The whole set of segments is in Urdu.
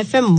FM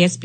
ASP,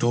2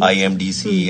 IMDC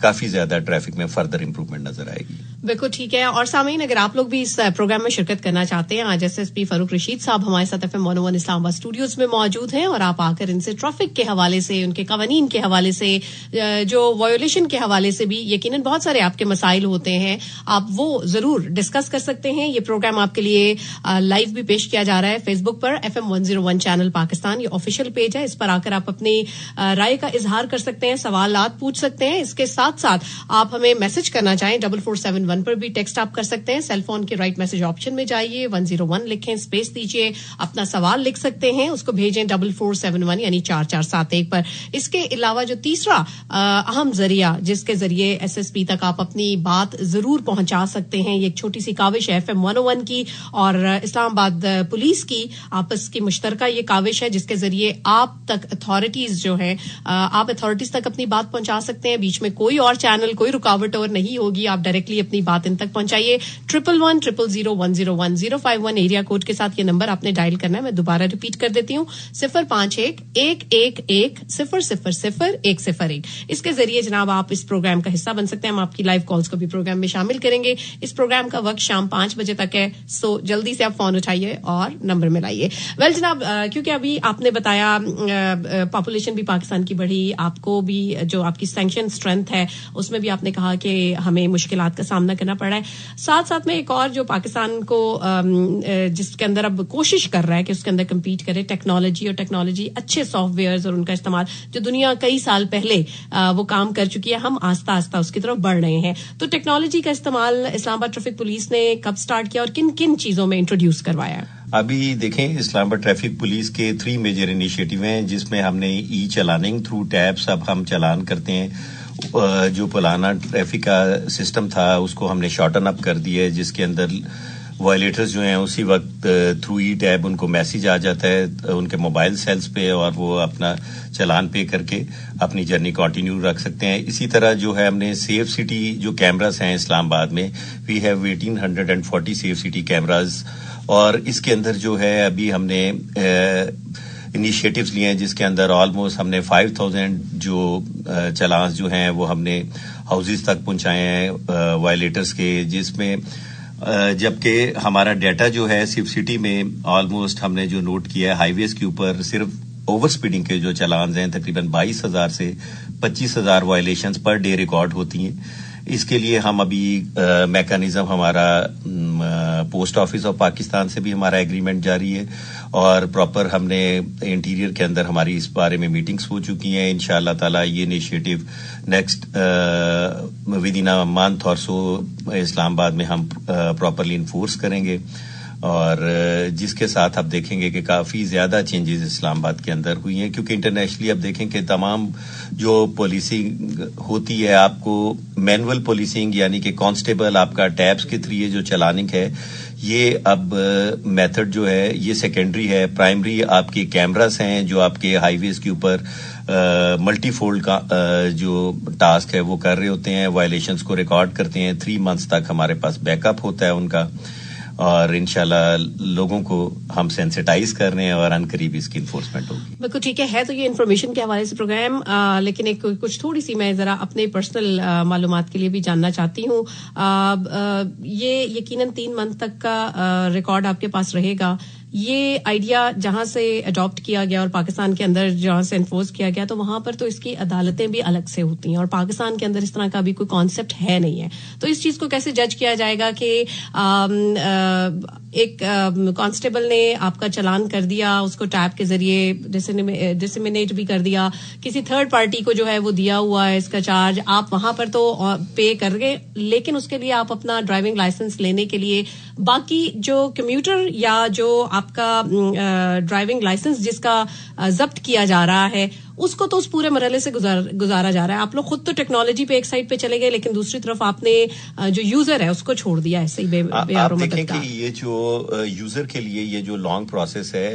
کافی زیادہ ٹریفک میں فردر امپروومنٹ نظر آئے گی. بالکل ٹھیک ہے. اور سامعین اگر آپ لوگ بھی اس پروگرام میں شرکت کرنا چاہتے ہیں, آج ایس ایس پی فاروق رشید صاحب ہمارے ساتھ FM 101 اسلام آباد اسٹوڈیوز میں موجود ہیں, اور آپ آ کر ان سے ٹریفک کے حوالے سے, ان کے قوانین کے حوالے سے, جو وایولیشن کے حوالے سے بھی یقیناً بہت سارے آپ کے مسائل ہوتے ہیں, آپ وہ ضرور ڈسکس کر سکتے ہیں. یہ پروگرام آپ کے لیے لائیو بھی پیش کیا جا رہا ہے فیس بک پر, FM 101 چینل پاکستان, یہ آفیشیل پیج ہے. اس پر آ کر آپ اپنی رائے کا اظہار کر سکتے ہیں, سوالات پوچھ سکتے ہیں. اس کے ساتھ ساتھ آپ ہمیں میسج کرنا چاہیں 4471 پر بھی ٹیکسٹ آپ کر سکتے ہیں. سیل فون کے رائٹ میسج آپشن میں جائیے, 101 لکھیں, اسپیس دیجیے, اپنا سوال لکھ سکتے ہیں, اس کو بھیجیں 4471 یعنی 4471 پر. اس کے علاوہ جو تیسرا اہم ذریعہ جس کے ذریعے ایس ایس پی تک آپ اپنی بات ضرور پہنچا سکتے ہیں, یہ ایک چھوٹی سی کاوش ہے FM 101 کی اور اسلام آباد پولیس کی آپس کی مشترکہ یہ کاوش ہے, جس کے ذریعے آپ تک اتھارٹیز جو ہیں, آپ اتھارٹیز تک اپنی بات پہنچا سکتے ہیں. بیچ میں کوئی اور چینل, کوئی رکاوٹ اور نہیں ہوگی, آپ ڈائریکٹلی اپنی بات ان تک پہنچائیے. 1110010151 ایریا کوڈ کے ساتھ یہ نمبر آپ نے ڈائل کرنا ہے. میں دوبارہ ریپیٹ کر دیتی ہوں, 051-111-000-101. اس کے ذریعے جناب آپ اس پروگرام کا حصہ بن سکتے ہیں. ہم آپ کی لائیو کالز کو بھی پروگرام میں شامل کریں گے. اس پروگرام کا وقت شام 5 بجے تک ہے, سو جلدی سے آپ فون اٹھائیے اور نمبر ملائیے. ویل جناب, کیونکہ ابھی آپ نے بتایا پاپولیشن بھی پاکستان کی بڑھی, آپ کو بھی جو آپ کی سینکشن اسٹرینتھ ہے اس میں بھی آپ نے کہا کہ ہمیں مشکلات کا سامنا کرنا پڑ رہا ہے. ساتھ ساتھ میں ایک اور جو پاکستان کو جس کے اندر اب کوشش کر رہا ہے کہ اس کے اندر کمپیٹ کرے, ٹیکنالوجی, اور ٹیکنالوجی اچھے سافٹ ویئرز اور ان کا استعمال جو دنیا کئی سال پہلے وہ کام کر چکی ہے, ہم آہستہ آہستہ اس کی طرف بڑھ رہے ہیں. تو ٹیکنالوجی کا استعمال اسلام آباد ٹریفک پولیس نے کب سٹارٹ کیا اور کن کن چیزوں میں انٹروڈیوس کروایا؟ ابھی دیکھیں, اسلام آباد ٹریفک پولیس کے 3 میجر انیشیٹو ہیں, جس میں ہم نے ای چلاننگ تھرو ٹیبس, اب ہم چلان کرتے ہیں. جو پرانا ٹریفک کا سسٹم تھا اس کو ہم نے شارٹن اپ کر دیا ہے, جس کے اندر وائلیٹرز جو ہیں اسی وقت تھرو ای ٹیب ان کو میسج آ جاتا ہے ان کے موبائل سیلز پہ, اور وہ اپنا چلان پے کر کے اپنی جرنی کنٹینیو رکھ سکتے ہیں. اسی طرح جو ہے ہم نے سیف سٹی جو کیمراز ہیں اسلام آباد میں, we have 1840 safe city cameras, اور اس کے اندر جو ہے ابھی ہم نے انیشیٹوز لیے ہیں, جس کے اندر آلموسٹ ہم نے 5000 جو چلانس جو ہیں وہ ہم نے ہاؤسز تک پہنچائے ہیں وائلیٹرز کے, جس میں جبکہ ہمارا ڈیٹا جو ہے سیف سٹی میں آلموسٹ ہم نے جو نوٹ کیا ہے ہائی ویز کے اوپر صرف اوور سپیڈنگ کے جو چلانز ہیں تقریباً 22,000 سے 25,000 وائلیشنز پر ڈے ریکارڈ ہوتی ہیں. اس کے لیے ہم ابھی میکانزم ہمارا پوسٹ آفس آف پاکستان سے بھی ہمارا ایگریمنٹ جاری ہے, اور پراپر ہم نے انٹیریئر کے اندر ہماری اس بارے میں میٹنگز ہو چکی ہیں. انشاءاللہ تعالی یہ initiative next with in month اور سو اسلام آباد میں ہم پراپرلی انفورس کریں گے, اور جس کے ساتھ آپ دیکھیں گے کہ کافی زیادہ چینجز اسلام آباد کے اندر ہوئی ہیں, کیونکہ انٹرنیشنلی اب دیکھیں کہ تمام جو پولیسنگ ہوتی ہے, آپ کو مینول پولیسنگ یعنی کہ کانسٹیبل آپ کا ٹیبس کے تھری جو چلاننگ ہے, یہ اب میتھڈ جو ہے یہ سیکنڈری ہے. پرائمری آپ کے کیمراز ہیں جو آپ کے ہائی ویز کے اوپر ملٹی فولڈ کا جو ٹاسک ہے وہ کر رہے ہوتے ہیں, وائلیشنز کو ریکارڈ کرتے ہیں. 3 months تک ہمارے پاس بیک اپ ہوتا ہے ان کا, اور انشاءاللہ لوگوں کو ہم سینسٹائز کر رہے ہیں اور ان قریب اس کی انفورسمنٹ ہوگی. بالکل ٹھیک ہے تو یہ انفارمیشن کے حوالے سے پروگرام, لیکن ایک کچھ تھوڑی سی میں ذرا اپنے پرسنل معلومات کے لیے بھی جاننا چاہتی ہوں. یہ یقیناً 3 month تک کا ریکارڈ آپ کے پاس رہے گا. یہ آئیڈیا جہاں سے اڈاپٹ کیا گیا اور پاکستان کے اندر جہاں سے انفورس کیا گیا تو وہاں پر تو اس کی عدالتیں بھی الگ سے ہوتی ہیں, اور پاکستان کے اندر اس طرح کا بھی کوئی کانسیپٹ ہے نہیں ہے. تو اس چیز کو کیسے جج کیا جائے گا کہ ایک کانسٹیبل نے آپ کا چلان کر دیا, اس کو ٹیب کے ذریعے ڈسیمینیٹ بھی کر دیا, کسی تھرڈ پارٹی کو جو ہے وہ دیا ہوا ہے اس کا چارج, آپ وہاں پر تو پے کر گئے, لیکن اس کے لیے آپ اپنا ڈرائیونگ لائسنس لینے کے لیے باقی جو کمیوٹر یا جو آپ کا ڈرائیونگ لائسنس جس کا ضبط کیا جا رہا ہے اس کو تو اس پورے مرحلے سے گزارا جا رہا ہے. آپ لوگ خود تو ٹیکنالوجی پہ ایک سائڈ پہ چلے گئے, لیکن دوسری طرف آپ نے جو یوزر ہے اس کو چھوڑ دیا ایسے ہی بے آپ دیکھیں کہ یہ جو یوزر کے لیے یہ جو لانگ پروسیس ہے,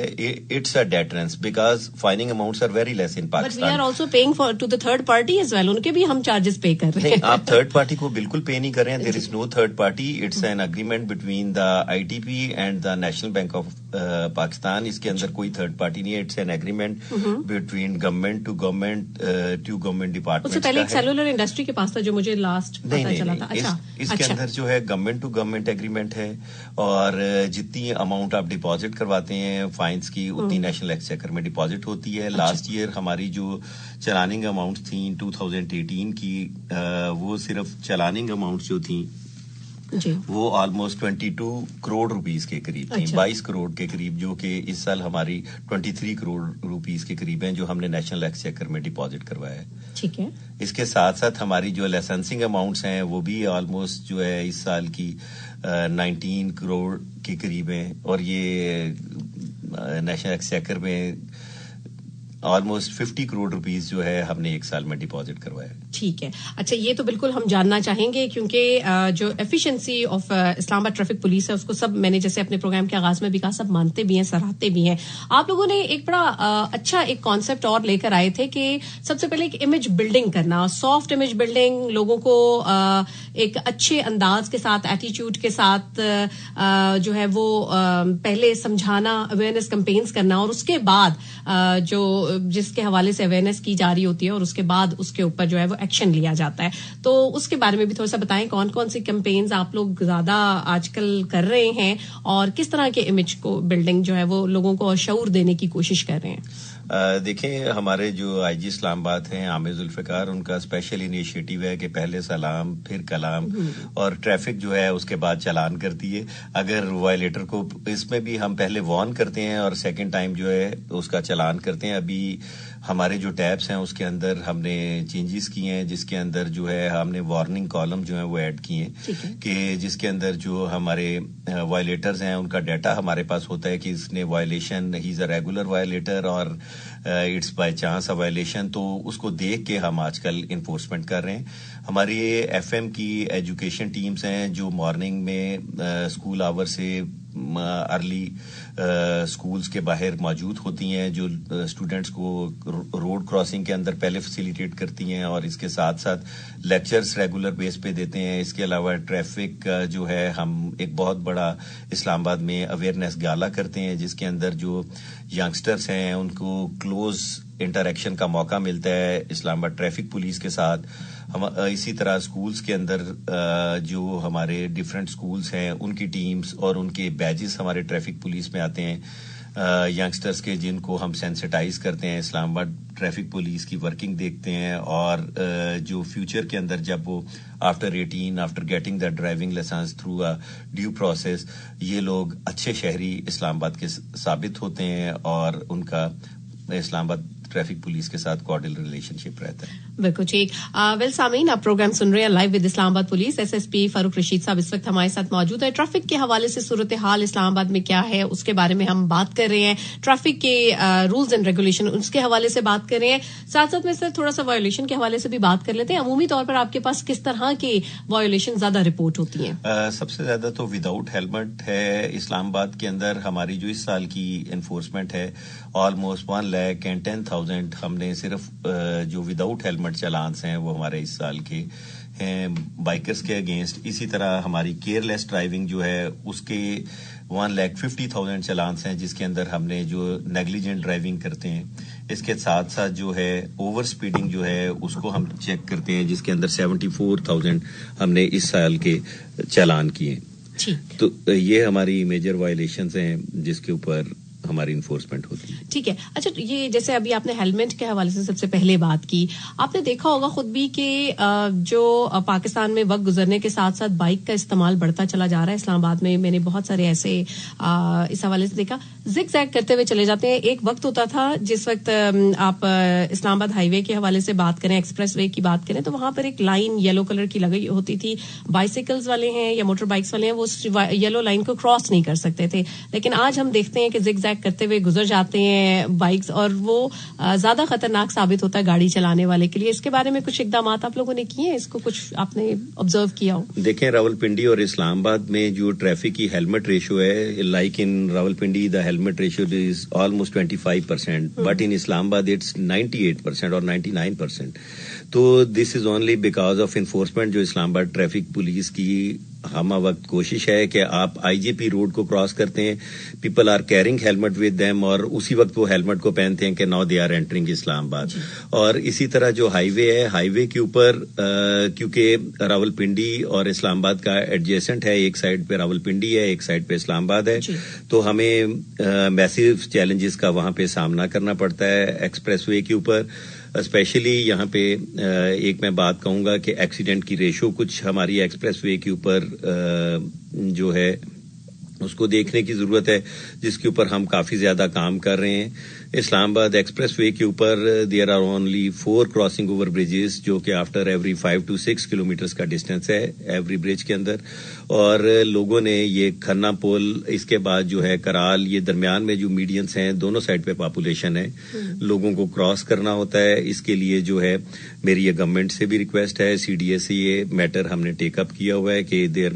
it's a deterrence because fining amounts are very less in Pakistan. But we are also paying for to the third party as well, ان کے بھی ہم چارجز پے کر رہے ہیں. آپ تھرڈ پارٹی کو بالکل پے نہیں کر رہے ہیں. There is no third party, it's an agreement between the I T P and the national bank of Pakistan. اس کے اندر کوئی تھرڈ پارٹی نہیں ہے, it's an agreement between government government to government department. اس سے پہلے ایک سیلولر انڈسٹری کے پاس تھا جو مجھے لاسٹ پتا چلا تھا. اچھا, اس کے اندر جو ہے گورنمنٹ ٹو گورنمنٹ ایگریمنٹ ہے, اور جتنی اماؤنٹ آپ ڈپازٹ کرواتے ہیں فائنس کی اتنی نیشنل ایکسچیکر میں ڈپازٹ ہوتی ہے. لاسٹ ایئر ہماری جو چلاننگ اماؤنٹ تھیں 2018 کی, وہ صرف چلاننگ اماؤنٹ جو تھیں جی وہ آلموسٹ 22 کروڑ روپیز کے قریب تھیں. 22 کروڑ کے قریب, جو کہ اس سال ہماری 23 کروڑ روپیز کے قریب ہیں جو ہم نے نیشنل ایکسچیکر میں ڈپازٹ کروایا ہے. ٹھیک ہے. اس کے ساتھ ساتھ ہماری جو لائسنسنگ اماؤنٹس ہیں وہ بھی آلموسٹ جو ہے اس سال کی 19 کروڑ کے قریب ہیں, اور یہ نیشنل ایکسچیکر میں آلموسٹ 50 کروڑ روپیز جو ہے ہم نے ایک سال میں ڈپازٹ کروایا ہے. ٹھیک ہے. اچھا, یہ تو بالکل ہم جاننا چاہیں گے کیونکہ جو ایفیشنسی آف اسلام آباد ٹریفک پولیس ہے اس کو سب, میں نے جیسے اپنے پروگرام کے آغاز میں بھی کہا, سب مانتے بھی ہیں, سراہتے بھی ہیں. آپ لوگوں نے ایک بڑا اچھا ایک کانسیپٹ اور لے کر آئے تھے کہ سب سے پہلے ایک امیج بلڈنگ کرنا, سافٹ امیج بلڈنگ, لوگوں کو ایک اچھے انداز کے ساتھ, ایٹیچیوڈ کے ساتھ جو ہے وہ پہلے سمجھانا, اویئرنیس کمپینز کرنا, اور اس کے بعد جو جس کے حوالے سے اویئرنیس کی جا رہی ہوتی ہے اور اس کے بعد اس کے اوپر جو ہے وہ ایکشن لیا جاتا ہے. تو اس کے بارے میں بھی تھوڑا سا بتائیں, کون کون سی کمپینز آپ لوگ زیادہ آج کل کر رہے ہیں اور کس طرح کے امیج کو بلڈنگ جو ہے وہ لوگوں کو شعور دینے کی کوشش کر رہے ہیں. دیکھیں, ہمارے جو آئی جی اسلام آباد ہیں عامر ذوالفقار, ان کا اسپیشل انیشیٹو ہے کہ پہلے سلام پھر کلام, اور ٹریفک جو ہے اس کے بعد چلان کرتی ہے. اگر وائلیٹر کو اس میں بھی ہم پہلے وارن کرتے ہیں اور سیکنڈ ٹائم جو ہے اس کا چلان کرتے ہیں. ابھی ہمارے جو ٹیبس ہیں اس کے اندر ہم نے چینجز کیے ہیں, جس کے اندر جو ہے ہم نے وارننگ کالم جو ہے وہ ایڈ کیے ہیں, کہ جس کے اندر جو ہمارے وائلیٹرز ہیں ان کا ڈیٹا ہمارے پاس ہوتا ہے کہ اس نے وائلیشن, ہی از اے ریگولر وائلیٹر اور it's by chance a violation. تو اس کو دیکھ کے ہم آج کل انفورسمنٹ کر رہے ہیں. ہماری ایف ایم کی ایجوکیشن ٹیمز ہیں جو مارننگ میں اسکول آور سے ارلی اسکولز کے باہر موجود ہوتی ہیں, جو اسٹوڈینٹس کو روڈ کراسنگ کے اندر پہلے فیسیلیٹیٹ کرتی ہیں, اور اس کے ساتھ ساتھ لیکچرز ریگولر بیس پہ دیتے ہیں. اس کے علاوہ ٹریفک جو ہے ہم ایک بہت بڑا اسلام آباد میں اویئرنیس گالا کرتے ہیں, جس کے اندر جو ینگسٹرس ہیں ان کو کلوز انٹریکشن کا موقع ملتا ہے اسلام آباد ٹریفک پولیس کے ساتھ. اسی طرح اسکولز کے اندر جو ہمارے ڈفرینٹ اسکولز ہیں ان کی ٹیمز اور ان کے بیجز ہمارے ٹریفک پولیس میں آتے ہیں ینگسٹرز کے, جن کو ہم سینسٹائز کرتے ہیں, اسلام آباد ٹریفک پولیس کی ورکنگ دیکھتے ہیں, اور جو فیوچر کے اندر جب وہ after 18 after getting the driving licence through a due process یہ لوگ اچھے شہری اسلام آباد کے ثابت ہوتے ہیں, اور ان کا اسلام آباد ٹریفک پولیس کے ساتھ کوارڈل ریلیشن شپ رہتا ہے. بالکل ٹھیک. ویل سامعین, آپ پروگرام سن رہے ہیں لائیو ود اسلام آباد پولیس. ایس ایس پی فاروق رشید صاحب اس وقت ہمارے ساتھ موجود ہے. ٹریفک کے حوالے سے صورتحال اسلام آباد میں کیا ہے اس کے بارے میں ہم بات کر رہے ہیں, ٹریفک کے رولز اینڈ ریگولیشن اس کے حوالے سے بات کر رہے ہیں, ساتھ ساتھ میں سر تھوڑا سا وایولیشن کے حوالے سے بھی بات کر لیتے ہیں. عمومی طور پر آپ کے پاس کس طرح کی وایولیشن زیادہ رپورٹ ہوتی ہیں؟ سب سے زیادہ تو وداؤٹ ہیلمٹ ہے اسلام آباد کے اندر. ہماری جو اس سال کی انفورسمنٹ ہے آلموسٹ 1,10,000 ہم نے صرف جو وداؤٹ ہیلمٹ چلانس ہیں وہ ہمارے اس سال کے ہیں بائکرز کے اگینسٹ. اسی طرح ہماری کیئر لیس ڈرائیونگ جو ہے اس کے 1,50,000 چلانس ہیں, جس کے اندر ہم نے جو نیگلیجنٹ ڈرائیونگ کرتے ہیں اس کے ساتھ ساتھ جو ہے اوور سپیڈنگ جو ہے اس کو ہم چیک کرتے ہیں, جس کے اندر 74,000 ہم نے اس سال کے چلان کیے. تو یہ ہماری میجر وائلیشنز ہیں جس کے اوپر ہماری انفورسمنٹ ہوتی ہے. ٹھیک ہے. اچھا, یہ جیسے ابھی آپ نے ہیلمٹ کے حوالے سے سب سے پہلے بات کی, آپ نے دیکھا ہوگا خود بھی کہ جو پاکستان میں وقت گزرنے کے ساتھ ساتھ بائک کا استعمال بڑھتا چلا جا رہا ہے. اسلام آباد میں نے بہت سارے ایسے اس حوالے سے دیکھا زگ زیگ کرتے ہوئے چلے جاتے ہیں. ایک وقت ہوتا تھا جس وقت آپ اسلام آباد ہائی وے کے حوالے سے بات کریں, ایکسپریس وے کی بات کریں, تو وہاں پر ایک لائن یلو کلر کی لگی ہوتی تھی. بائسیکلز والے ہیں یا موٹر بائکس والے ہیں وہ یلو لائن کو کراس نہیں کر سکتے تھے, لیکن آج ہم دیکھتے ہیں کہ زگ زیگ کرتے ہوئے گزر جاتے ہیں بائکس, اور وہ زیادہ خطرناک ثابت ہوتا ہے گاڑی چلانے والے کے لیے. اس کے بارے میں کچھ اقدامات آپ لوگوں نے کیے ہیں, اس کو کچھ آپ نے آبزرو کیا ہو؟ دیکھیں, راولپنڈی اور اسلام آباد میں جو ٹریفک کی ہیلمٹ ریشو ہے, like in Rawalpindi the helmet ratio is almost 25%, but in Islamabad it's 98% اور 99%. تو this is only because of enforcement جو اسلام آباد ٹریفک پولیس کی ہم وقت کوشش ہے کہ آپ آئی جے پی روڈ کو کراس کرتے ہیں, people are carrying helmet with them, اور اسی وقت وہ ہیلمٹ کو پہنتے ہیں کہ now they are entering Islamabad. اور اسی طرح جو ہائی وے ہے, ہائی وے کے اوپر کیونکہ راولپنڈی اور اسلام آباد کا ایڈجیسنٹ ہے, ایک سائڈ پہ راولپنڈی ہے, ایک سائڈ پہ اسلام آباد ہے, تو ہمیں میسیو چیلنجز کا وہاں پہ سامنا کرنا پڑتا ہے ایکسپریس وے کے اوپر. اسپیشلی یہاں پہ ایک میں بات کہوں گا کہ ایکسیڈنٹ کی ریشو کچھ ہماری ایکسپریس وے کے اوپر جو ہے اس کو دیکھنے کی ضرورت ہے, جس کے اوپر ہم کافی زیادہ کام کر رہے ہیں. اسلام آباد ایکسپریس وے کے اوپر there are only 4 crossing over bridges, جو کہ آفٹر ایوری 5 to 6 کلومیٹرز کا ڈسٹینس ہے ایوری برج کے اندر. اور لوگوں نے یہ کھنا پول, اس کے بعد جو ہے کرال, یہ درمیان میں جو میڈینس ہیں دونوں سائڈ پہ پاپولیشن ہے, لوگوں کو کراس کرنا ہوتا ہے. اس کے لیے جو ہے میری یہ گورنمنٹ سے بھی ریکویسٹ ہے, سی ڈی ایس سے یہ میٹر ہم نے ٹیک اپ کیا ہوا ہے کہ there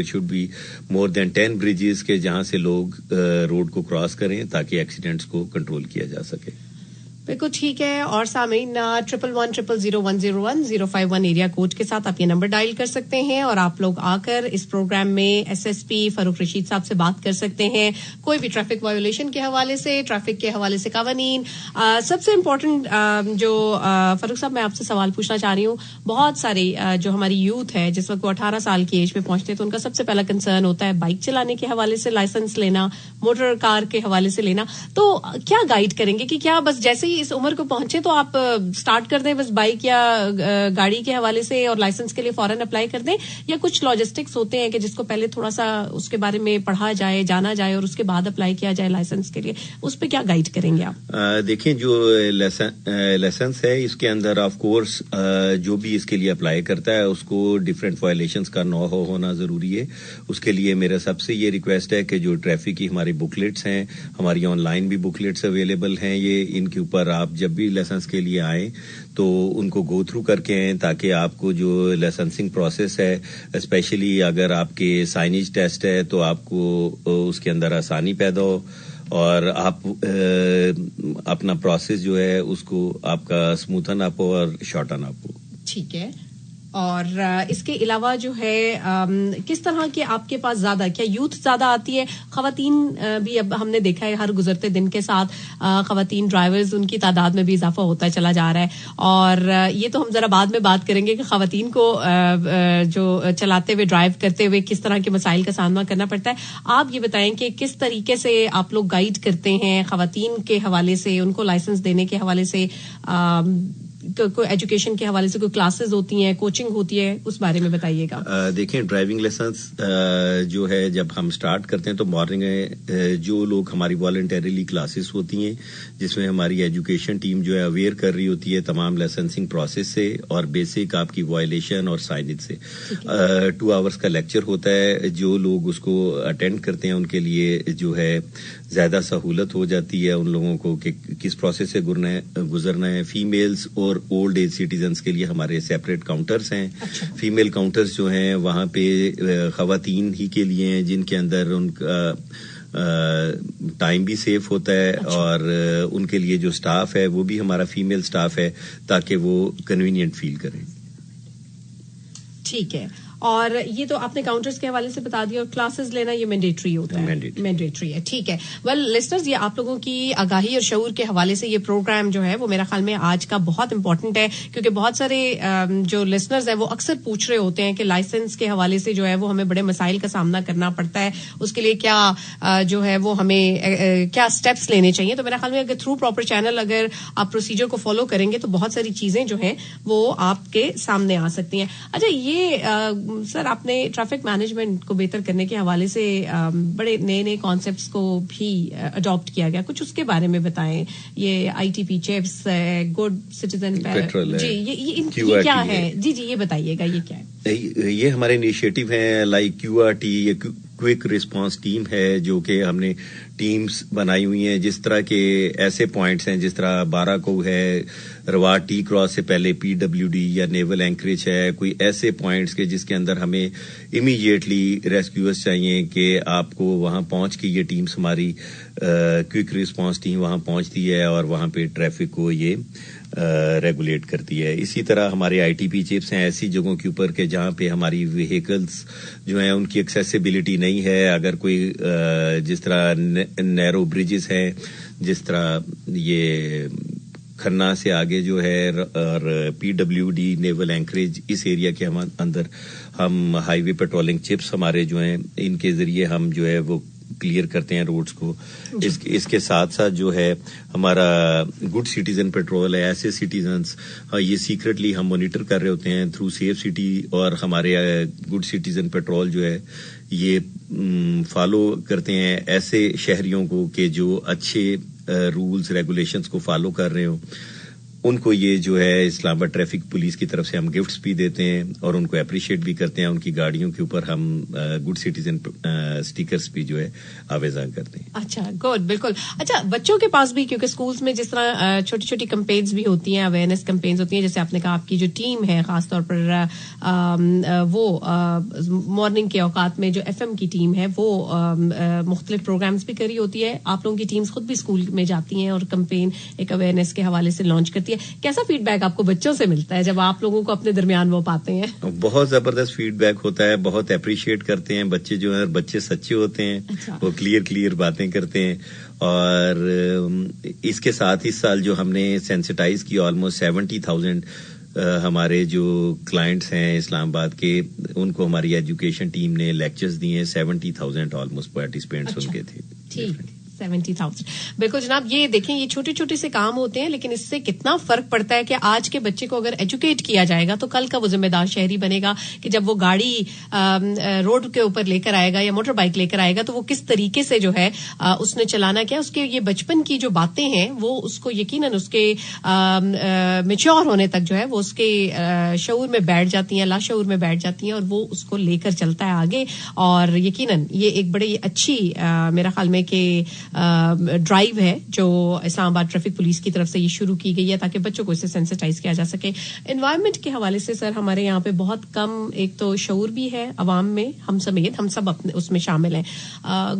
should be more than 10 bridges کے جہاں سے لوگ روڈ کو کراس کریں تاکہ ایکسیڈنٹس کو کنٹرول کیا جا سکے. بالکل ٹھیک ہے. اور سامعین 111001001 ایریا کوڈ کے ساتھ آپ یہ نمبر ڈائل کر سکتے ہیں اور آپ لوگ آ کر اس پروگرام میں ایس ایس پی فاروق رشید صاحب سے بات کر سکتے ہیں, کوئی بھی ٹریفک وایولیشن کے حوالے سے, ٹریفک کے حوالے سے قوانین. سب سے امپورٹنٹ جو فاروق صاحب میں آپ سے سوال پوچھنا چاہ رہی ہوں, بہت ساری جو ہماری یوتھ ہے جس وقت وہ 18 سال کی ایج پہ پہنچتے ہیں تو ان کا سب سے پہلا کنسرن ہوتا ہے بائک چلانے کے حوالے سے لائسنس لینا, موٹر کار کے حوالے سے لینا. تو کیا گائیڈ کریں گے کہ کیا بس جیسے ہی اس عمر کو پہنچے تو آپ سٹارٹ کر دیں بس بائک یا گاڑی کے حوالے سے اور لائسنس کے لیے فوراً اپلائی کر دیں, یا کچھ لاجسٹکس ہوتے ہیں کہ جس کو پہلے تھوڑا سا اس کے بارے میں پڑھا جائے, جانا جائے اور اس کے بعد اپلائی کیا جائے لائسنس کے لیے, اس پہ کیا گائیڈ کریں گے آپ؟ دیکھیں جو لائسنس ہے اس کے اندر آف کورس جو بھی اس کے لیے اپلائی کرتا ہے اس کو ڈفرینٹ وائلیشنس کا نو ہونا ضروری ہے. اس کے لیے میرا سب سے یہ ریکویسٹ ہے کہ جو ٹریفک کی ہماری بکلیٹس ہیں, ہماری آن لائن بھی بکلیٹس اویلیبل ہیں, یہ ان کے اوپر آپ جب بھی لائسنس کے لیے آئیں تو ان کو گو تھرو کر کے آئیں تاکہ آپ کو جو لائسنسنگ پروسیس ہے, اسپیشلی اگر آپ کے سائنیج ٹیسٹ ہے تو آپ کو اس کے اندر آسانی پیدا ہو اور آپ اپنا پروسیس جو ہے اس کو آپ کا اسموتھن اپ ہو اور شارٹن اپ ہو. ٹھیک ہے. اور اس کے علاوہ جو ہے کس طرح کے آپ کے پاس زیادہ, کیا یوتھ زیادہ آتی ہے؟ خواتین بھی اب ہم نے دیکھا ہے ہر گزرتے دن کے ساتھ خواتین ڈرائیورز ان کی تعداد میں بھی اضافہ ہوتا چلا جا رہا ہے, اور یہ تو ہم ذرا بعد میں بات کریں گے کہ خواتین کو جو چلاتے ہوئے ڈرائیو کرتے ہوئے کس طرح کے مسائل کا سامنا کرنا پڑتا ہے. آپ یہ بتائیں کہ کس طریقے سے آپ لوگ گائیڈ کرتے ہیں خواتین کے حوالے سے, ان کو لائسنس دینے کے حوالے سے, کوئی ایجوکیشن کے حوالے سے کوئی کلاسز ہوتی ہیں, کوچنگ ہوتی ہے, اس بارے میں بتائیے گا. دیکھیں ڈرائیونگ لائسنس جو ہے جب ہم سٹارٹ کرتے ہیں تو مارننگ جو لوگ ہماری والنٹریلی کلاسز ہوتی ہیں جس میں ہماری ایجوکیشن ٹیم جو ہے اویئر کر رہی ہوتی ہے تمام لائسنسنگ پروسیس سے اور بیسک آپ کی وائلیشن اور سائنج سے. 2 hours کا لیکچر ہوتا ہے, جو لوگ اس کو اٹینڈ کرتے ہیں ان کے لیے جو ہے زیادہ سہولت ہو جاتی ہے ان لوگوں کو کہ کس پروسیس سے گزرنا ہے. فیمیلز اور اولڈ ایج سٹیزنس کے لیے ہمارے سیپریٹ کاؤنٹرز ہیں. فیمیل کاؤنٹرز جو ہیں وہاں پہ خواتین ہی کے لیے ہیں جن کے اندر ان کا ٹائم بھی سیف ہوتا ہے اور ان کے لیے جو سٹاف ہے وہ بھی ہمارا فیمیل سٹاف ہے تاکہ وہ کنوینئنٹ فیل کریں. ٹھیک ہے. اور یہ تو آپ نے کاؤنٹرز کے حوالے سے بتا دیا, اور کلاسز لینا یہ مینڈیٹری ہوتا ہے, مینڈیٹری ہے. ٹھیک ہے. ویل لسنرز, یہ آپ لوگوں کی آگاہی اور شعور کے حوالے سے یہ پروگرام جو ہے وہ میرا خیال میں آج کا بہت امپورٹنٹ ہے, کیونکہ بہت سارے جو لسنرز ہیں وہ اکثر پوچھ رہے ہوتے ہیں کہ لائسنس کے حوالے سے جو ہے وہ ہمیں بڑے مسائل کا سامنا کرنا پڑتا ہے, اس کے لیے کیا جو ہے وہ ہمیں کیا اسٹیپس لینے چاہیے. تو میرا خیال میں اگر تھرو پراپر چینل اگر آپ پروسیجر کو فالو کریں گے تو بہت ساری چیزیں جو ہیں وہ آپ کے سامنے آ سکتی ہیں. اچھا, یہ سر آپ نے ٹریفک مینجمنٹ کو بہتر کرنے کے حوالے سے بڑے نئے نئے کانسیپٹس کو بھی اڈاپٹ کیا گیا, کچھ اس کے بارے میں بتائیں. یہ I T P chips, good citizen, جی یہ کیا ہے؟ جی یہ بتائیے گا یہ کیا ہے. یہ ہمارے انیشیٹو ہیں لائک کیو آر ٹی, یہ کوئک رسپانس ٹیم ہے جو کہ ہم نے ٹیمز بنائی ہوئی ہیں. جس طرح کے ایسے پوائنٹس ہیں جس طرح 12 کو ہے روا ٹی کراس سے پہلے پی ڈبلیو ڈی یا نیول اینکریج ہے, کوئی ایسے پوائنٹس کے جس کے اندر ہمیں امیڈیٹلی ریسکیوز چاہیے کہ آپ کو وہاں پہنچ کے یہ ٹیمز ہماری کوئک رسپانس ٹیم وہاں پہنچتی ہے اور وہاں پہ ٹریفک کو یہ ریگولیٹ کرتی ہے. اسی طرح ہمارے آئی ٹی پی چپس ہیں ایسی جگہوں کے اوپر کہ جہاں پہ ہماری وہیکلز جو ہیں ان کی ایکسیسیبلٹی نہیں ہے. اگر کوئی جس طرح نیرو بریجز ہیں, جس طرح یہ کھنہ سے آگے جو ہے, اور پی ڈبلیو ڈی نیول اینکریج, اس ایریا کے اندر ہم ہائی وے پیٹرولنگ چپس ہمارے جو ہیں ان کے ذریعے ہم جو ہے وہ کلیئر کرتے ہیں روڈز کو. اس کے ساتھ ساتھ جو ہے ہمارا گڈ سٹیزن پیٹرول ہے. ایسے سٹیزنز یہ سیکرٹلی ہم مانیٹر کر رہے ہوتے ہیں تھرو سیف سٹی, اور ہمارے گڈ سٹیزن پیٹرول جو ہے یہ فالو کرتے ہیں ایسے شہریوں کو کہ جو اچھے رولز ریگولیشنز کو فالو کر رہے ہوں. ان کو یہ جو ہے اسلام آباد ٹریفک پولیس کی طرف سے ہم گفٹس بھی دیتے ہیں اور ان کو اپریشیٹ بھی کرتے ہیں. ان کی گاڑیوں کے اوپر ہم گڈ سٹیزن سٹیکرز بھی جو ہے آویزاں کرتے ہیں. اچھا, گڈ, بالکل. اچھا, بچوں کے پاس بھی کیونکہ اسکولز میں جس طرح چھوٹی چھوٹی کمپینز بھی ہوتی ہیں, اویئرنیس کمپینز ہوتی ہیں, جیسے آپ نے کہا آپ کی جو ٹیم ہے خاص طور پر وہ مارننگ کے اوقات میں جو ایف ایم کی ٹیم ہے وہ مختلف پروگرامز بھی کری ہوتی ہے. آپ لوگوں کی ٹیمز خود بھی اسکول میں جاتی ہیں اور کمپین ایک اویئرنیس کے حوالے سے لانچ کرتی ہے. کیسا فیڈ بیک آپ کو بچوں سے ملتا ہے جب آپ لوگوں کو اپنے درمیان وہ پاتے ہیں؟ بہت زبردست فیڈ بیک ہوتا ہے, بہت اپریشیٹ کرتے ہیں بچے جو ہیں. بچے سچے ہوتے ہیں, وہ کلیئر باتیں کرتے ہیں. اور اس کے ساتھ اس سال جو ہم نے سینسٹائز کی آلموسٹ 70,000 ہمارے جو کلائنٹس ہیں اسلام آباد کے, ان کو ہماری ایجوکیشن ٹیم نے لیکچرز دیے ہیں. 70,000 آلموسٹ پارٹیسپینٹس ان کے تھے. ٹھیک, 70,000. بالکل جناب, یہ دیکھیں یہ چھوٹے چھوٹے سے کام ہوتے ہیں لیکن اس سے کتنا فرق پڑتا ہے کہ آج کے بچے کو اگر ایجوکیٹ کیا جائے گا تو کل کا وہ ذمہ دار شہری بنے گا کہ جب وہ گاڑی روڈ کے اوپر لے کر آئے گا یا موٹر بائک لے کر آئے گا تو وہ کس طریقے سے جو ہے اس نے چلانا کیا. اس کے یہ بچپن کی جو باتیں ہیں وہ اس کو یقیناً اس کے میچور ہونے تک جو ہے وہ اس کے شعور میں بیٹھ جاتی ہیں, لاشعور میں بیٹھ جاتی ہیں, اور وہ اس کو لے کر چلتا ہے آگے. اور یقیناً یہ ایک بڑی اچھی میرا خیال میں کہ ڈرائیو ہے جو اسلام آباد ٹریفک پولیس کی طرف سے یہ شروع کی گئی ہے تاکہ بچوں کو اس سے سینسٹائز کیا جا سکے. انوائرمنٹ کے حوالے سے سر ہمارے یہاں پہ بہت کم ایک تو شعور بھی ہے عوام میں, ہم سمیت ہم سب اپنے اس میں شامل ہیں.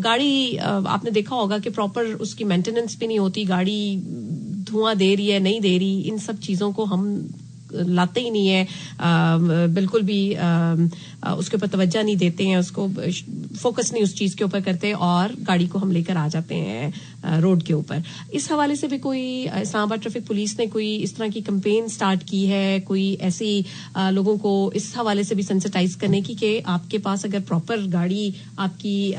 گاڑی آپ نے دیکھا ہوگا کہ پراپر اس کی مینٹیننس بھی نہیں ہوتی, گاڑی دھواں دے رہی ہے نہیں دے رہی, ان سب چیزوں کو ہم لاتے ہی نہیں ہے, بالکل بھی اس کے اوپر توجہ نہیں دیتے ہیں, اس کو فوکس نہیں اس چیز کے اوپر کرتے اور گاڑی کو ہم لے کر آ جاتے ہیں روڈ کے اوپر. اس حوالے سے بھی کوئی اسلام آباد ٹریفک پولیس نے کوئی اس طرح کی کمپین سٹارٹ کی ہے, کوئی ایسی لوگوں کو اس حوالے سے بھی سینسٹائز کرنے کی کہ آپ کے پاس اگر پراپر گاڑی آپ کی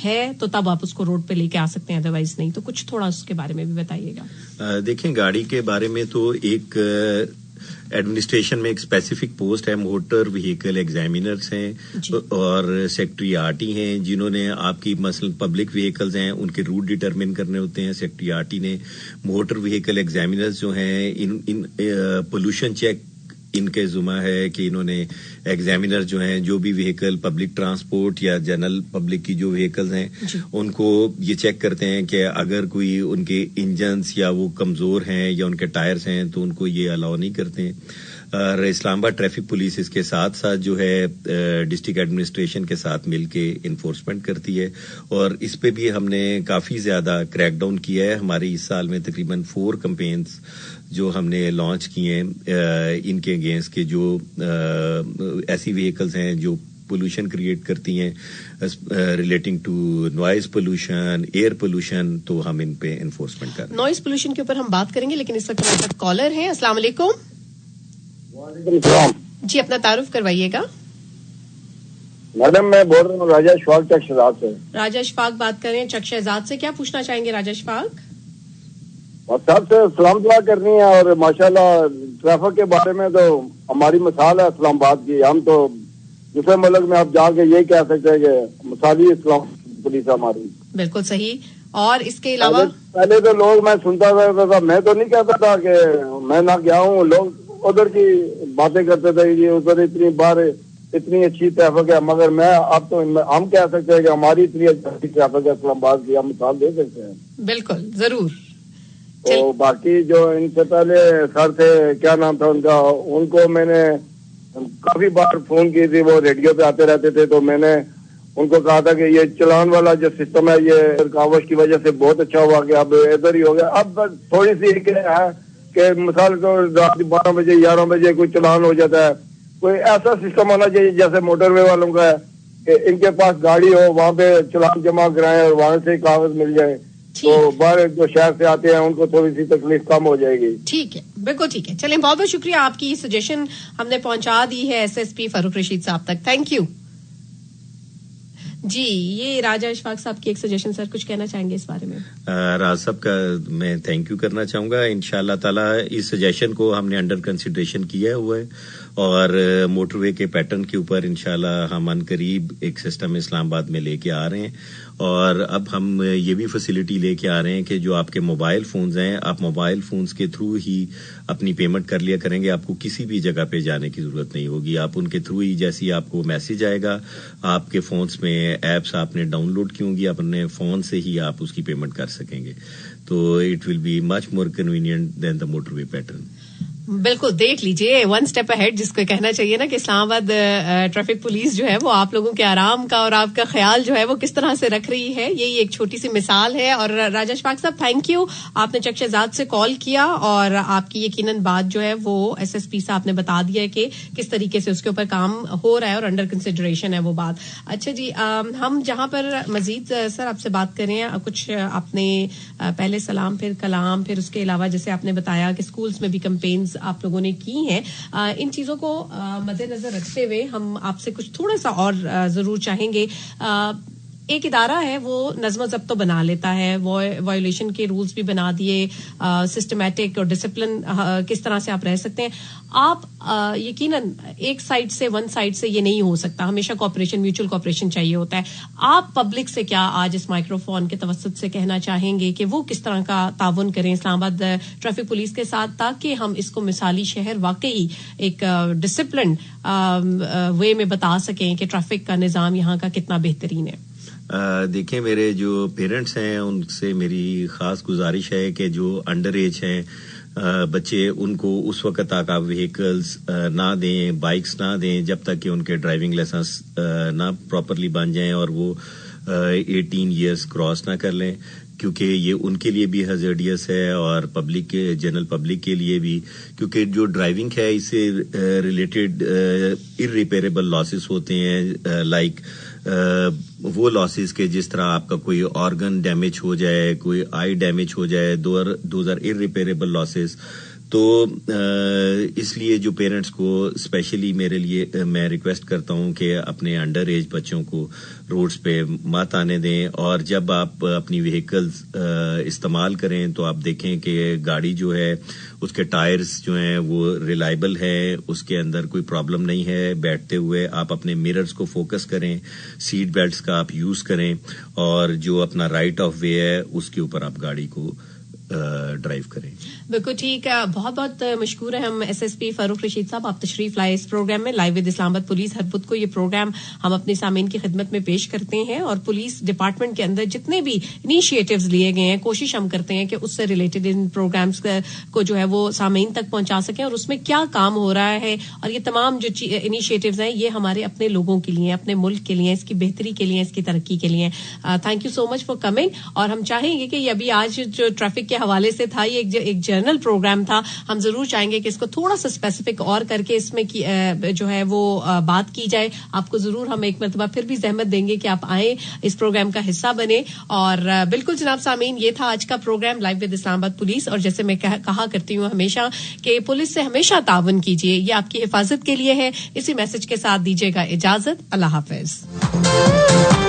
ہے تو تب آپ اس کو روڈ پہ لے کے آ سکتے ہیں, ادروائز نہیں. تو کچھ تھوڑا اس کے بارے میں بھی بتائیے گا. دیکھیں, گاڑی کے بارے میں تو ایک ایڈمنسٹریشن میں ایک اسپیسیفک پوسٹ ہے, موٹر وہیکل ایگزامینرز ہیں اور سیکٹری آرٹی ہیں جنہوں نے آپ کی مثلا پبلک وہیکلز ہیں ان کے روٹ ڈیٹرمن کرنے ہوتے ہیں. سیکٹری آرٹی نے موٹر وہیکل ایگزامینرز جو ہیں ان پولوشن چیک ان کے ذمہ ہے کہ انہوں نے ایگزامینر جو ہیں جو بھی وہیکل پبلک ٹرانسپورٹ یا جنرل پبلک کی جو وہیکلز ہیں ان کو یہ چیک کرتے ہیں کہ اگر کوئی ان کے انجنز یا وہ کمزور ہیں یا ان کے ٹائرز ہیں تو ان کو یہ الاؤ نہیں کرتے ہیں. اور اسلام آباد ٹریفک پولیس اس کے ساتھ ساتھ جو ہے ڈسٹرکٹ ایڈمنسٹریشن کے ساتھ مل کے انفورسمنٹ کرتی ہے, اور اس پہ بھی ہم نے کافی زیادہ کریک ڈاؤن کیا ہے. ہماری اس سال میں تقریباً 4 کمپینز جو ہم نے لانچ کیے ہیں ان کے اگینسٹ کے جو ایسی وہیکلز ہیں جو پولوشن کریٹ کرتی ہیں relating to noise pollution, air pollution, تو ہم ان پہ انفورسمنٹ کر رہے ہیں. نوائز پولوشن کے اوپر ہم بات کریں گے لیکن اس وقت ہمارے ساتھ کالر ہیں. السلام علیکم. وعلیکم السلام. جی اپنا تعارف کروائیے گا. میڈم میں بول رہا ہوں راجہ اشفاق چک شہزاد سے. راجہ اشفاق بات کر رہے ہیں چک شہزاد سے. کیا پوچھنا چاہیں گے راجہ اشفاق؟ صاحب سے سلام دعا کرنی ہے, اور ماشاءاللہ ٹریفک کے بارے میں تو ہماری مثال ہے اسلام آباد کی. ہم تو دوسرے ملک میں آپ جا کے یہی کہہ سکتے ہیں کہ مثالی اسلام پولیس ہماری. بالکل صحیح. اور اس کے علاوہ پہلے تو لوگ میں سنتا تھا, میں تو نہیں کہتا تھا کہ میں نہ گیا ہوں, لوگ ادھر کی باتیں کرتے تھے یہ ادھر اتنی بار اتنی اچھی ٹریفک ہے, مگر میں اب تو ہم کہہ سکتے ہیں کہ ہماری اتنی اچھی ٹریفک ہے اسلام آباد کی, ہم مثال دے سکتے ہیں. بالکل ضرور. تو باقی جو ان سے پہلے سر تھے, کیا نام تھا ان کا, ان کو میں نے کافی بار فون کی تھی, وہ ریڈیو پہ آتے رہتے تھے, تو میں نے ان کو کہا تھا کہ یہ چلان والا جو سسٹم ہے یہ رکاوٹ کی وجہ سے بہت اچھا ہوا کہ اب ادھر ہی ہو گیا. اب تھوڑی سی ہے کہ مثال کو رات 12 بجے 11 بجے کوئی چلان ہو جاتا ہے. کوئی ایسا سسٹم ہونا چاہیے جیسے موٹر وے والوں کا ہے کہ ان کے پاس گاڑی ہو, وہاں پہ چلان جمع کرائیں اور وہاں سے کاغذ مل جائیں, تو باہر جو شہر سے آتے ہیں ان کو تھوڑی سی تکلیف کم ہو جائے گی. ٹھیک ہے, بالکل ٹھیک ہے. چلیں, بہت بہت شکریہ, آپ کی سجیشن ہم نے پہنچا دی ہے SSP فاروق رشید صاحب تک. تھینک یو جی. یہ راجہ اشفاق صاحب کی ایک سجیشن, سر کچھ کہنا چاہیں گے اس بارے میں؟ راج صاحب کا میں تھینک یو کرنا چاہوں گا. انشاءاللہ تعالیٰ اس سجیشن کو ہم نے انڈر کنسیڈریشن کیا ہوا ہے اور موٹر وے کے پیٹرن کے اوپر انشاءاللہ ہم ان قریب ایک سسٹم اسلام آباد میں لے کے آ رہے ہیں. اور اب ہم یہ بھی فیسلٹی لے کے آ رہے ہیں کہ جو آپ کے موبائل فونز ہیں, آپ موبائل فونز کے تھرو ہی اپنی پیمنٹ کر لیا کریں گے. آپ کو کسی بھی جگہ پہ جانے کی ضرورت نہیں ہوگی. آپ ان کے تھرو ہی, جیسی آپ کو میسج آئے گا, آپ کے فونز میں ایپس آپ نے ڈاؤن لوڈ کی ہوں گی, اپنے فون سے ہی آپ اس کی پیمنٹ کر سکیں گے. تو it will be much more convenient than the motorway pattern. بالکل, دیکھ لیجئے, ون اسٹیپ اہیڈ جس کو کہنا چاہیے نا, کہ اسلام آباد ٹریفک پولیس جو ہے وہ آپ لوگوں کے آرام کا اور آپ کا خیال جو ہے وہ کس طرح سے رکھ رہی ہے. یہی ایک چھوٹی سی مثال ہے. اور راجہ اشفاق صاحب, تھینک یو, آپ نے چک شہزاد سے کال کیا اور آپ کی یقیناً بات جو ہے وہ SSP صاحب نے بتا دیا ہے کہ کس طریقے سے اس کے اوپر کام ہو رہا ہے اور انڈر کنسیڈریشن ہے وہ بات. اچھا جی, ہم جہاں پر مزید سر آپ سے بات کریں, کچھ آپ نے پہلے سلام پھر کلام, پھر اس کے علاوہ جیسے آپ نے بتایا کہ اسکولس میں بھی کمپینز آپ لوگوں نے کی ہیں, ان چیزوں کو مد نظر رکھتے ہوئے ہم آپ سے کچھ تھوڑا سا اور ضرور چاہیں گے. ایک ادارہ ہے وہ نظم و ضبط تو بنا لیتا ہے, وائولیشن کے رولز بھی بنا دیے, سسٹمیٹک اور ڈسپلن کس طرح سے آپ رہ سکتے ہیں. آپ یقیناً ایک سائڈ سے, ون سائڈ سے یہ نہیں ہو سکتا, ہمیشہ کوآپریشن, میوچل کوآپریشن چاہیے ہوتا ہے. آپ پبلک سے کیا آج اس مائکرو فون کے توسط سے کہنا چاہیں گے کہ وہ کس طرح کا تعاون کریں اسلام آباد ٹریفک پولیس کے ساتھ, تاکہ ہم اس کو مثالی شہر واقعی ایک ڈسپلنڈ وے میں بتا سکیں کہ ٹریفک کا نظام یہاں کا کتنا بہترین ہے؟ دیکھیں, میرے جو پیرنٹس ہیں ان سے میری خاص گزارش ہے کہ جو انڈر ایج ہیں بچے, ان کو اس وقت تک آپ وہیکلز نہ دیں, بائکس نہ دیں جب تک کہ ان کے ڈرائیونگ لائسنس نہ پراپرلی بن جائیں اور وہ 18 ایئرس کراس نہ کر لیں, کیونکہ یہ ان کے لیے بھی ہیزارڈیس ہے اور پبلک کے, جنرل پبلک کے لیے بھی, کیونکہ جو ڈرائیونگ ہے اس سے ریلیٹڈ irreparable losses ہوتے ہیں, لائک وہ لاسز کے جس طرح آپ کا کوئی آرگن ڈیمیج ہو جائے, کوئی آئی ڈیمیج ہو جائے, دوز آر irreparable losses. تو اس لیے جو پیرنٹس کو اسپیشلی میرے لیے میں ریکویسٹ کرتا ہوں کہ اپنے انڈر ایج بچوں کو روڈز پہ مت آنے دیں, اور جب آپ اپنی وہیکلز استعمال کریں تو آپ دیکھیں کہ گاڑی جو ہے اس کے ٹائرز جو ہیں وہ ریلائبل ہے, اس کے اندر کوئی پرابلم نہیں ہے. بیٹھتے ہوئے آپ اپنے میررز کو فوکس کریں, سیٹ بیلٹس کا آپ یوز کریں, اور جو اپنا رائٹ آف وے ہے اس کے اوپر آپ گاڑی کو ڈرائیو کریں. بالکل ٹھیک ہے, بہت بہت مشکور ہے ہم SSP فاروق رشید صاحب, آپ تشریف لائے اس پروگرام میں. لائیو ود اسلام آباد پولیس, ہر بدھ کو یہ پروگرام ہم اپنے سامعین کی خدمت میں پیش کرتے ہیں, اور پولیس ڈپارٹمنٹ کے اندر جتنے بھی انیشیٹوز لیے گئے ہیں کوشش ہم کرتے ہیں کہ اس سے ریلیٹڈ ان پروگرامز کو جو ہے وہ سامعین تک پہنچا سکیں, اور اس میں کیا کام ہو رہا ہے, اور یہ تمام جو انیشیٹوز ہیں یہ ہمارے اپنے لوگوں کے لیے, اپنے ملک کے لیے, اس کی بہتری کے لیے, اس کی ترقی کے لیے. Thank you so much for coming. اور ہم چاہیں گے کہ یہ ابھی آج جو ٹریفک کے حوالے سے تھا, یہ ایک جنرل پروگرام تھا, ہم ضرور چاہیں گے کہ اس کو تھوڑا سا اسپیسیفک اور کر کے اس میں جو ہے وہ بات کی جائے. آپ کو ضرور ہم ایک مرتبہ پھر بھی زحمت دیں گے کہ آپ آئیں, اس پروگرام کا حصہ بنے. اور بالکل جناب سامعین, یہ تھا آج کا پروگرام لائیو ود اسلام آباد پولیس. اور جیسے میں کہا کرتی ہوں ہمیشہ کہ پولیس سے ہمیشہ تعاون کیجیے, یہ آپ کی حفاظت کے لیے ہے. اسی میسج کے ساتھ دیجیے گا اجازت. اللہ حافظ.